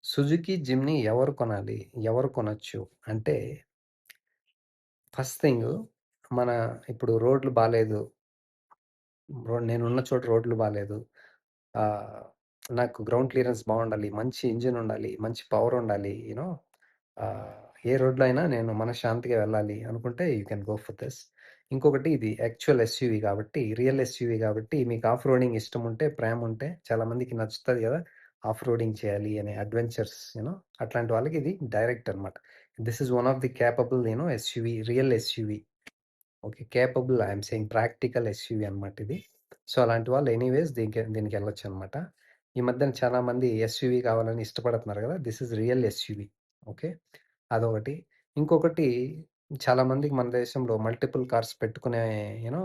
Suzuki జిమ్‌ని ఎవరు కొనాలి? ఎవరు కొనొచ్చు? అంటే ఫస్ట్ థింగు మన ఇప్పుడు రోడ్లు బాలేదు. నేనున్న చోట రోడ్లు బాలేదు. ఆహ్, నాకు గ్రౌండ్ క్లియరెన్స్ బావుండాలి. మంచి ఇంజిన్ ఉండాలి. మంచి పవర్ ఉండాలి. ఆహ్, ఏ రోడ్లో అయినా నేను మనశ్శాంతిగా వెళ్ళాలి అనుకుంటే you can go for this. ఇంకొకటి ఇది యాక్చువల్ ఎస్యూవీ కాబట్టి, రియల్ ఎస్యూవీ కాబట్టి మీకు ఆఫ్ రోడింగ్ ఇష్టముంటే, ప్రేముంటే చాలామందికి నచ్చుతది గదా! ఆఫ్ రోడింగ్ చేయాలి అనే అడ్వెంచర్స్ అట్లాంటి వాళ్ళకి ఇది డైరెక్ట్ అనమాట. This is one of the capable SUV, real SUV. Okay. Capable I am saying practical SUV అనమాట ఇది. సో, అలాంటి వాళ్ళు ఎనీవేస్ దీనికెళ్ళొచ్చనమాట. ఈ మధ్యన చాలామంది ఎస్యూవీ కావాలని ఇష్టపడుతున్నారు గదా! This is real SUV. Okay. అదొకటి. ఇంకొకటి చాలామందికి మన దేశంలో మల్టిపుల్ కార్స్ పెట్టుకునే యూ నో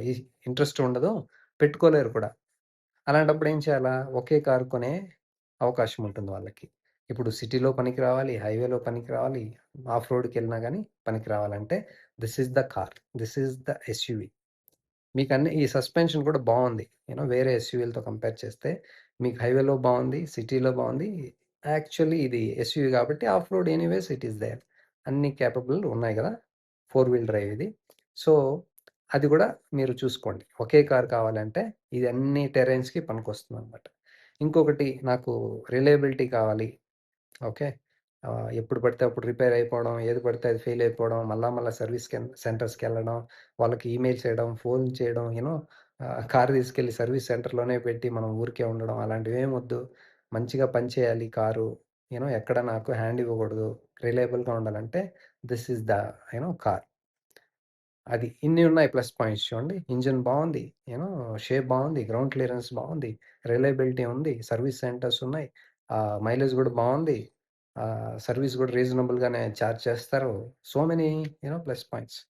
ఈ ఇంట్రెస్ట్ ఉండదు. పెట్టుకోలేరు కూడా. అలాంటప్పుడు ఏం చేయాలా? ఒకే కారు కొనే అవకాశం ఉంటుంది వాళ్ళకి. ఇప్పుడు సిటీలో పనికి రావాలి, హైవేలో పనికి రావాలి, ఆఫ్ రోడ్‌కెళ్ళినా గాని పనికి రావాలంటే this is the car. This is the SUV. ఈ సస్పెన్షన్ కూడా బావుంది. వేరే ఎస్యూవీలతో కంపేర్ చేస్తే మీకు హైవేలో బావుంది, సిటీలో బావుంది. యాక్చువల్లీ ఇది ఎస్యూవీ కాబట్టి off road anyways it is there. అన్ని కేపబుల్ ఉన్నాయి గదా! 4 వీల్ డ్రైవ్ ఇది. సో, అది గూడా మీరు చూసుకోండి. ఒకే కార్ కావాలంటే ఇది అన్ని టెర్రైన్స్‌కి పనికొస్తుందనమాట. ఇంకొకటి నాకు రిలయబిలిటీ కావాలి. ఓకే. ఎప్పుడు పడితే అప్పుడు రిపేర్ అయిపోవడం, ఏది పడితే అది ఫెయిల్ అయిపోవడం, మళ్ళా సెంటర్స్‌కెళ్ళడం, వాళ్ళకి ఈమెయిల్ చేయడం, ఫోన్ చేయడం, కారు తీసుకెళ్ళి సర్వీస్ సెంటర్‌లోనే పెట్టి మనం ఊరికే ఉండడం అలాంటివేమొద్దు. మంచిగా పనిచేయాలి కారు. ఎక్కడ నాకు హ్యాండ్ ఇవ్వకూడదు. రిలయబుల్‌గా ఉండాలంటే దిస్ ఈస్ ద కార్. అది. ఇన్ని ఉన్నాయి ప్లస్ పాయింట్స్ చూడండి. ఇంజిన్ బావుంది. షేప్ బావుంది. గ్రౌండ్ క్లియరెన్స్ బావుంది. రిలయబిలిటీ ఉంది. సర్వీస్ సెంటర్స్ ఉన్నాయి. మైలేజ్ గూడా బావుంది. సర్వీస్ గూడా రీజనబుల్‌గానే చార్జ్ చేస్తారు. So many plus points.